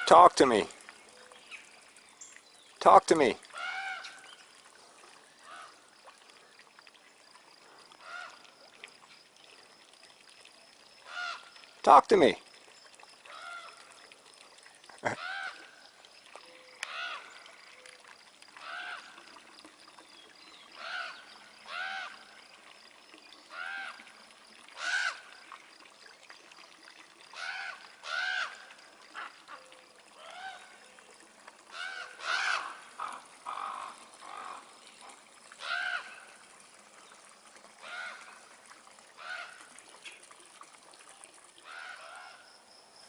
Talk to me. Talk to me. Talk to me.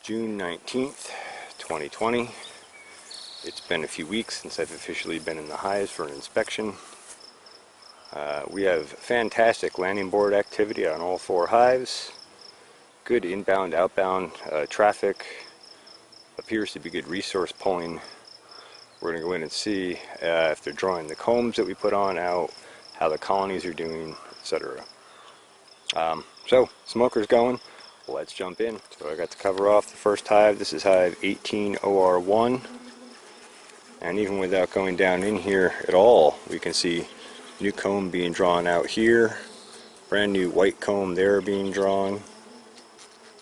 June 19th, 2020. It's been a few weeks since I've officially been in the hives for an inspection. We have fantastic landing board activity on all 4 hives. Good inbound, outbound traffic. Appears to be good resource pulling. We're going to go in and see if they're drawing the combs that we put on out, how the colonies are doing, etc. So, smoker's going. Let's jump in. So I got to cover off the first hive. This is hive 18OR1. And even without going down in here at all, we can see new comb being drawn out here. Brand new white comb there being drawn.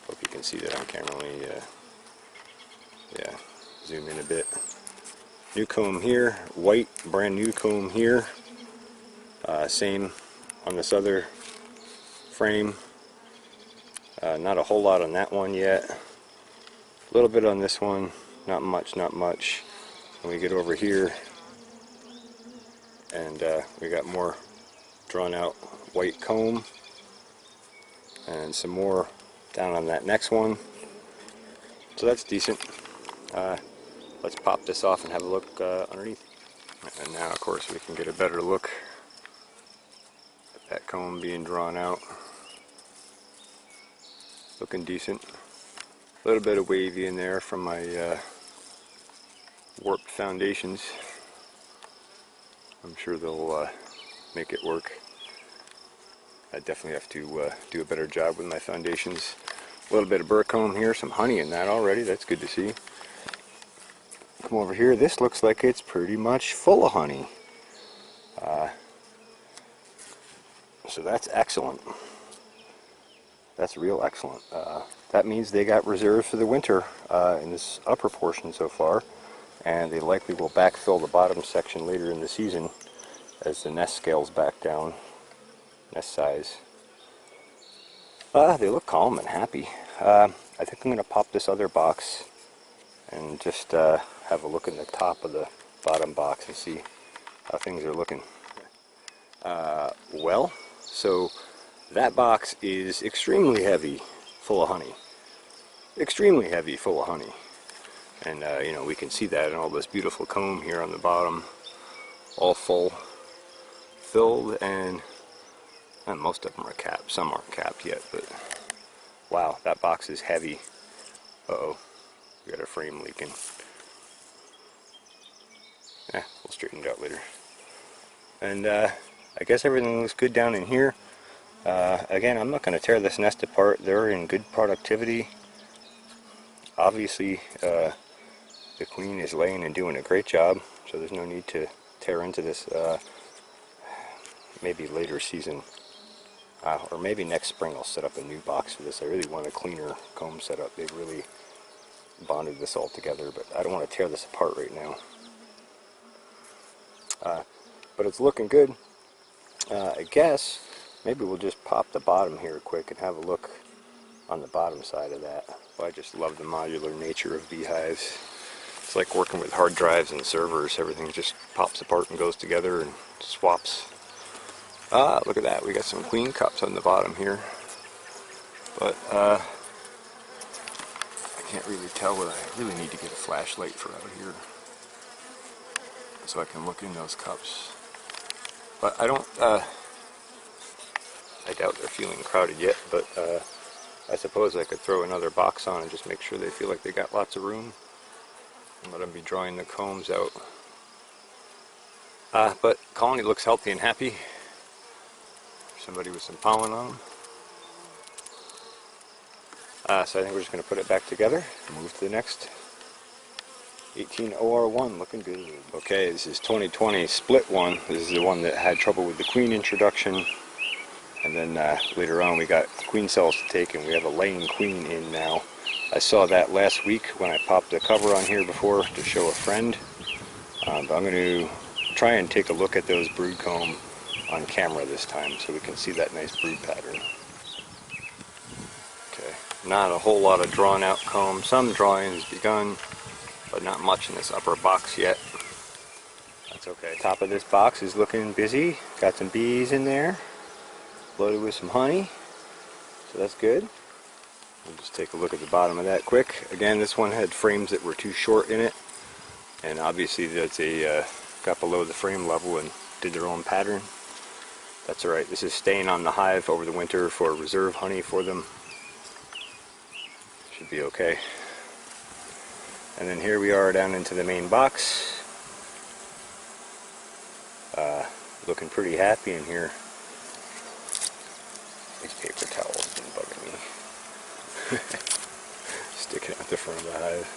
Hope you can see that on camera. Let me zoom in a bit. New comb here, white, brand new comb here. Same on this other frame. Not a whole lot on that one yet. A little bit on this one. Not much, not much. When we get over here, and we got more drawn out white comb. And some more down on that next one. So that's decent. Let's pop this off and have a look underneath. And now, of course, we can get a better look at that comb being drawn out. Looking decent. A little bit of wavy in there from my warped foundations. I'm sure they'll make it work. I definitely have to do a better job with my foundations. A little bit of burr comb here, some honey in that already. That's good to see. Come over here. This looks like it's pretty much full of honey. So that's excellent. That's real excellent. That means they got reserves for the winter in this upper portion so far, and they likely will backfill the bottom section later in the season as the nest scales back down, nest size. They look calm and happy. I think I'm going to pop this other box and just have a look in the top of the bottom box and see how things are looking. Well, so that box is extremely heavy, full of honey. Extremely heavy, full of honey. And you know, we can see that in all this beautiful comb here on the bottom, all full, filled, and most of them are capped. Some aren't capped yet, but wow, that box is heavy. Uh-oh, we got a frame leaking. We'll straighten it out later. And I guess everything looks good down in here. Again, I'm not going to tear this nest apart. They're in good productivity. Obviously, the queen is laying and doing a great job, so there's no need to tear into this. Maybe later season, or maybe next spring I'll set up a new box for this. I really want a cleaner comb setup. They've really bonded this all together, but I don't want to tear this apart right now. But it's looking good. I guess maybe we'll just pop the bottom here quick and have a look on the bottom side of that. Well, I just love the modular nature of beehives. It's like working with hard drives and servers. Everything just pops apart and goes together and swaps. Look at that. We got some queen cups on the bottom here. But I can't really tell what I really need to get a flashlight for out here so I can look in those cups. But I don't, I doubt they're feeling crowded yet, but I suppose I could throw another box on and just make sure they feel like they got lots of room and let them be drawing the combs out. But colony looks healthy and happy. Somebody with some pollen on them. So I think we're just going to put it back together and move to the next 18 OR1 looking good. Okay, this is 2020 split one. This is the one that had trouble with the queen introduction. And then later on we got queen cells to take, and we have a laying queen in now. I saw that last week when I popped the cover on here before to show a friend. But I'm going to try and take a look at those brood comb on camera this time so we can see that nice brood pattern. Okay, not a whole lot of drawn out comb. Some drawing has begun, but not much in this upper box yet. That's okay. Top of this box is looking busy. Got some bees in there, loaded with some honey, so that's good. We'll just take a look at the bottom of that quick. Again, this one had frames that were too short in it, and obviously that's got below the frame level and did their own pattern. That's alright. This is staying on the hive over the winter for reserve honey for them. Should be okay. And then here we are down into the main box. Looking pretty happy in here. These paper towels been bugging me. Sticking out the front of the hive.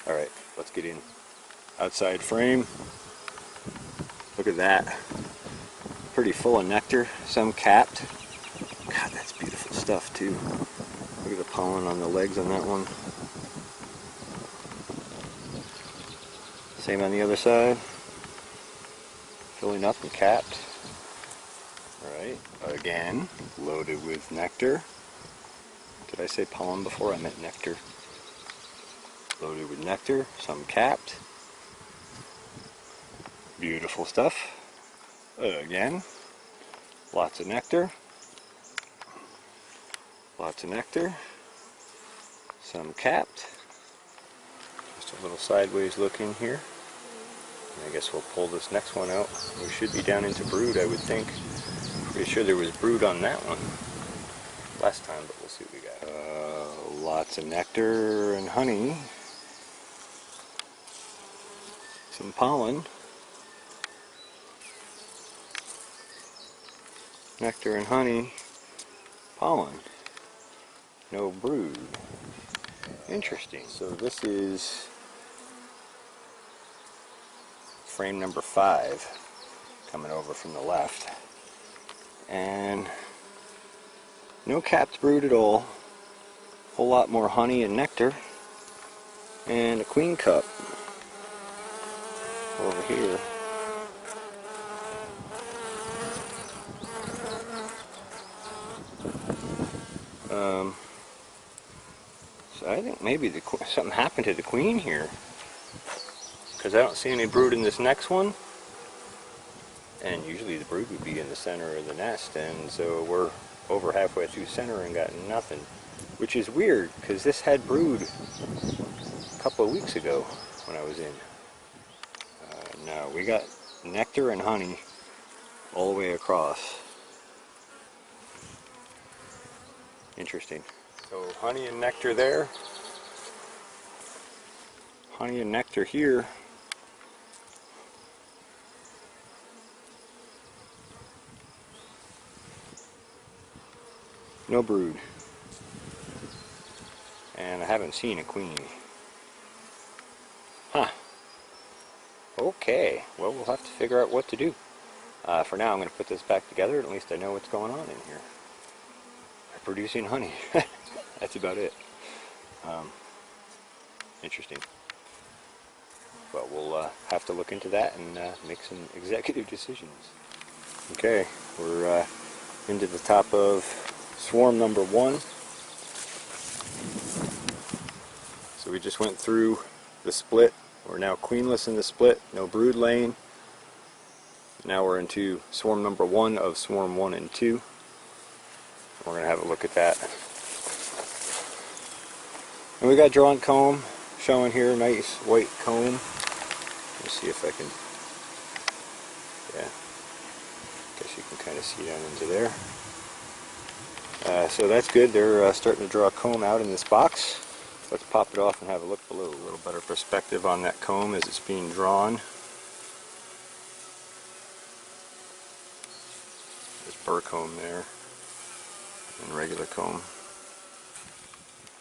Alright, let's get in. Outside frame. Look at that. Pretty full of nectar, some capped. God, that's beautiful stuff too. Look at the pollen on the legs on that one. Same on the other side. Filling up and capped. Alright, again, loaded with nectar. Did I say pollen before? I meant nectar. Loaded with nectar, some capped. Beautiful stuff. Again, lots of nectar. Lots of nectar. Some capped. Just a little sideways look in here. And I guess we'll pull this next one out. We should be down into brood, I would think. Pretty sure there was brood on that one last time, but we'll see what we got. Lots of nectar and honey. Some pollen. Nectar and honey. Pollen. No brood. Interesting. So this is frame number 5 coming over from the left. And no capped brood at all. Whole lot more honey and nectar. And a queen cup over here. So I think maybe something happened to the queen here, because I don't see any brood in this next one, and usually the brood would be in the center of the nest, and so we're over halfway through center and got nothing, which is weird because this had brood a couple of weeks ago when I was in. No, we got nectar and honey all the way across. Interesting. So honey and nectar there. Honey and nectar here. No brood. And I haven't seen a queen. Huh. Okay. Well, we'll have to figure out what to do. For now, I'm going to put this back together. At least I know what's going on in here. They're producing honey. That's about it. Interesting. But we'll have to look into that and make some executive decisions. Okay, we're into the top of swarm number 1. So we just went through the split. We're now queenless in the split, no brood laying. Now we're into swarm number 1 of swarm 1 and 2. We're going to have a look at that. And we got drawn comb showing here, nice white comb. Let's see if I can, yeah, guess you can kind of see down into there. So that's good. They're starting to draw comb out in this box. Let's pop it off and have a look below. A little better perspective on that comb as it's being drawn. There's burr comb there and regular comb.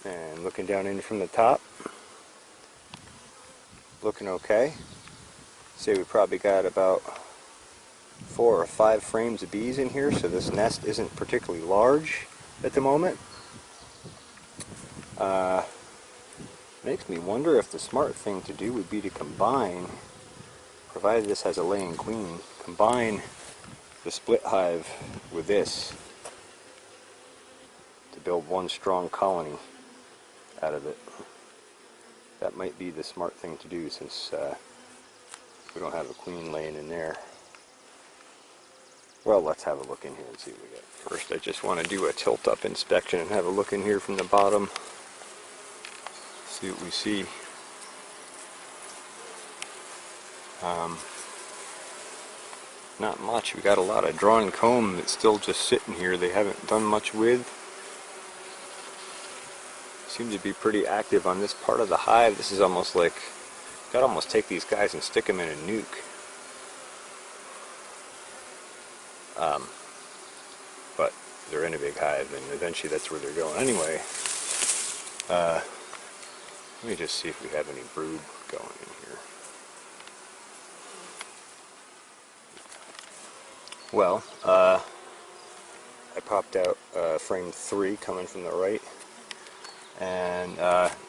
And looking down in from the top, looking okay. Say we probably got about 4 or 5 frames of bees in here, so this nest isn't particularly large at the moment. Makes me wonder if the smart thing to do would be to combine, provided this has a laying queen, combine the split hive with this to build one strong colony out of it. That might be the smart thing to do, since we don't have a queen laying in there. Well, let's have a look in here and see what we get. First, I just want to do a tilt-up inspection and have a look in here from the bottom. See what we see. Not much. We got a lot of drawn comb that's still just sitting here. They haven't done much with. Seem to be pretty active on this part of the hive. This is almost like, gotta almost take these guys and stick them in a nuke. But they're in a big hive, and eventually that's where they're going. Anyway, let me just see if we have any brood going in here. Well, I popped out frame 3 coming from the right, and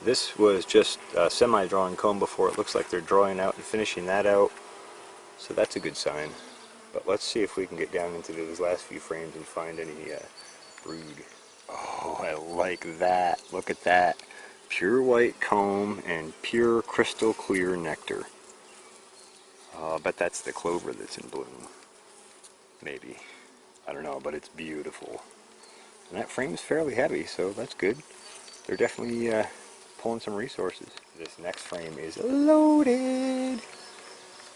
this was just semi-drawn comb before. It looks like they're drawing out and finishing that out, so that's a good sign. But let's see if we can get down into those last few frames and find any brood. Oh, I like that. Look at that. Pure white comb and pure crystal clear nectar. I bet that's the clover that's in bloom. Maybe. I don't know, but it's beautiful. And that frame is fairly heavy, so that's good. They're definitely pulling some resources. This next frame is loaded.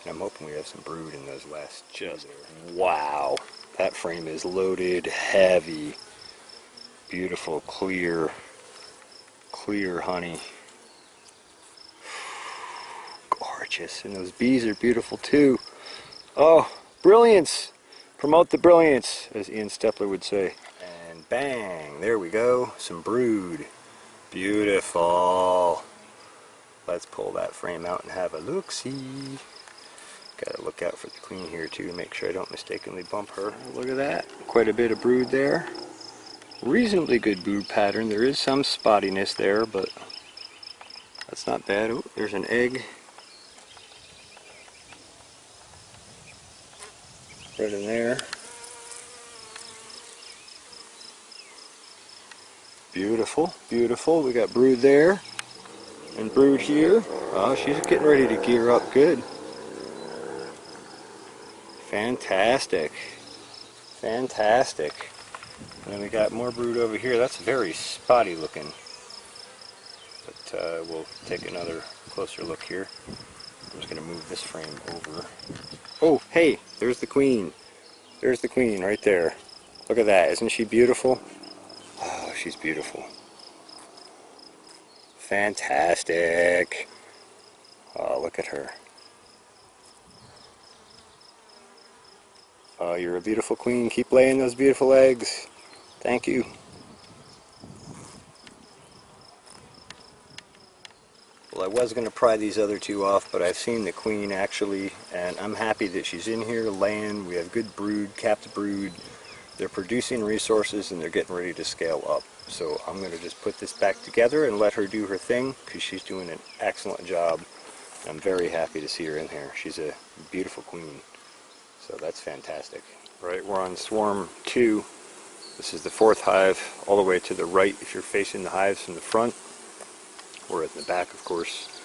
And I'm hoping we have some brood in those last just there. Wow, that frame is loaded heavy. Beautiful, clear honey. Gorgeous. And those bees are beautiful too. Oh, brilliance! Promote the brilliance, as Ian Stepler would say. And bang, there we go. Some brood. Beautiful. Let's pull that frame out and have a look-see. Gotta look out for the queen here too, make sure I don't mistakenly bump her. Look at that. Quite a bit of brood there. Reasonably good brood pattern. There is some spottiness there, but that's not bad. Oh, there's an egg. Right in there. Beautiful, beautiful. We got brood there and brood here. Oh, she's getting ready to gear up good. Fantastic. Fantastic. And then we got more brood over here. That's very spotty looking. But we'll take another closer look here. I'm just going to move this frame over. Oh, hey, there's the queen. There's the queen right there. Look at that. Isn't she beautiful? Oh, she's beautiful. Fantastic. Oh, look at her. Oh, you're a beautiful queen. Keep laying those beautiful eggs. Thank you. Well, I was going to pry these other two off, but I've seen the queen actually, and I'm happy that she's in here laying. We have good brood, capped brood. They're producing resources and they're getting ready to scale up. So I'm going to just put this back together and let her do her thing, because she's doing an excellent job. I'm very happy to see her in here. She's a beautiful queen. So that's fantastic. Right, we're on swarm 2. This is the 4th hive, all the way to the right if you're facing the hives from the front. We're at the back, of course.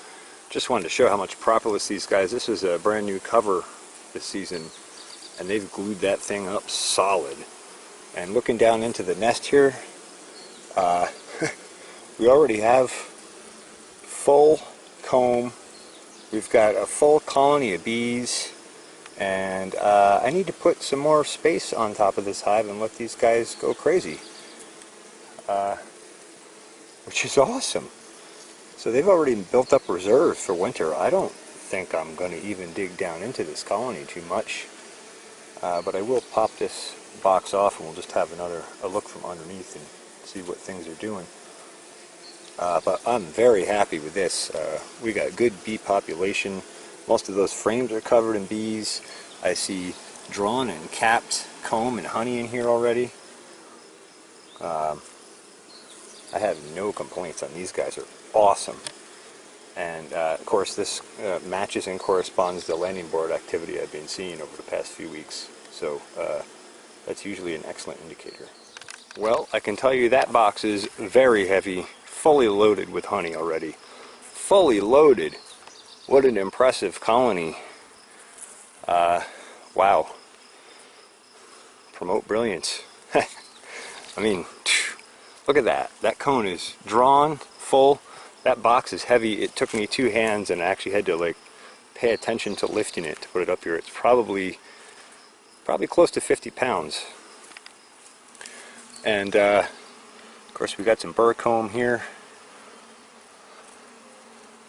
Just wanted to show how much propolis these guys. This is a brand new cover this season, and they've glued that thing up solid. And looking down into the nest here, we already have full comb. We've got a full colony of bees, and I need to put some more space on top of this hive and let these guys go crazy, which is awesome. So they've already built up reserves for winter. I don't think I'm going to even dig down into this colony too much, but I will pop this box off and we'll just have a look from underneath and see what things are doing. But I'm very happy with this. We got good bee population. Most of those frames are covered in bees. I see drawn and capped comb and honey in here already. I have no complaints on these guys. Are awesome. And of course this matches and corresponds to the landing board activity I've been seeing over the past few weeks. So that's usually an excellent indicator. Well, I can tell you that box is very heavy, fully loaded with honey already. Fully loaded. What an impressive colony. Wow. Promote brilliance. I mean, look at that. That cone is drawn, full. That box is heavy. It took me 2 hands and I actually had to like pay attention to lifting it to put it up here. It's probably close to 50 pounds. And of course we got some burr comb here.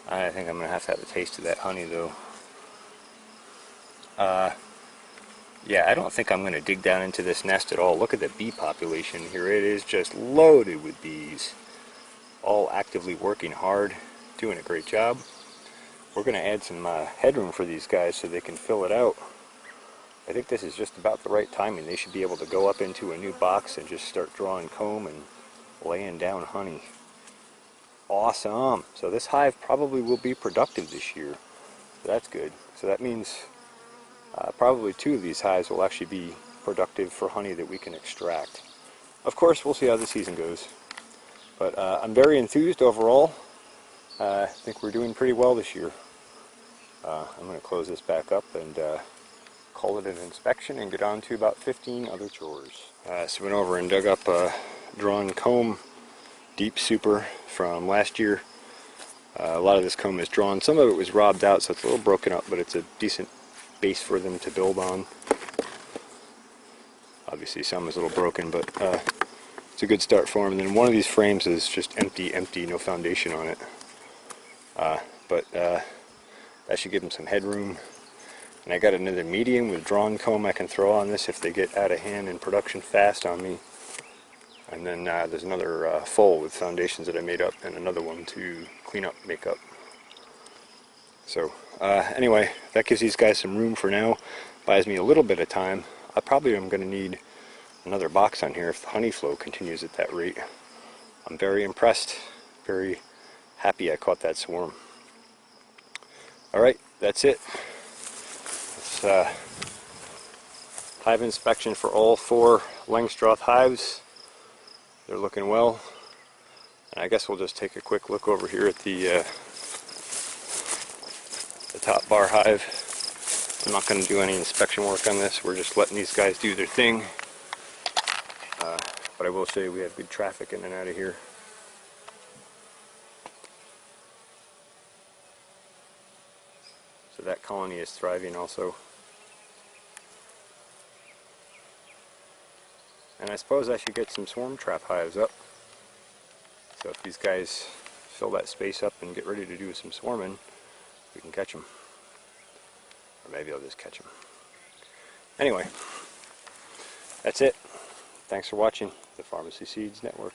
I think I'm going to have a taste of that honey though. Yeah, I don't think I'm going to dig down into this nest at all. Look at the bee population here. It is just loaded with bees. All actively working hard, doing a great job. We're going to add some headroom for these guys so they can fill it out. I think this is just about the right timing. They should be able to go up into a new box and just start drawing comb and laying down honey. Awesome! So this hive probably will be productive this year. That's good. So that means probably 2 of these hives will actually be productive for honey that we can extract. Of course, we'll see how the season goes. But I'm very enthused overall. I think we're doing pretty well this year. I'm going to close this back up and call it an inspection and get on to about 15 other chores. So went over and dug up drawn comb, deep super from last year. A lot of this comb is drawn. Some of it was robbed out, so it's a little broken up, but it's a decent base for them to build on. Obviously some is a little broken, but it's a good start for them. And then one of these frames is just empty, no foundation on it. But that should give them some headroom. And I got another medium with drawn comb I can throw on this if they get out of hand in production fast on me. And then there's another full with foundations that I made up and another one to clean up, make up. So anyway, that gives these guys some room for now. Buys me a little bit of time. I probably am going to need another box on here if the honey flow continues at that rate. I'm very impressed, very happy I caught that swarm. Alright, that's it. It's hive inspection for all 4 Langstroth hives. They're looking well. And I guess we'll just take a quick look over here at the top bar hive. I'm not going to do any inspection work on this. We're just letting these guys do their thing. But I will say we have good traffic in and out of here. So that colony is thriving also. And I suppose I should get some swarm trap hives up. So if these guys fill that space up and get ready to do some swarming, we can catch them. Or maybe I'll just catch them. Anyway, that's it. Thanks for watching the Pharmacy Seeds Network.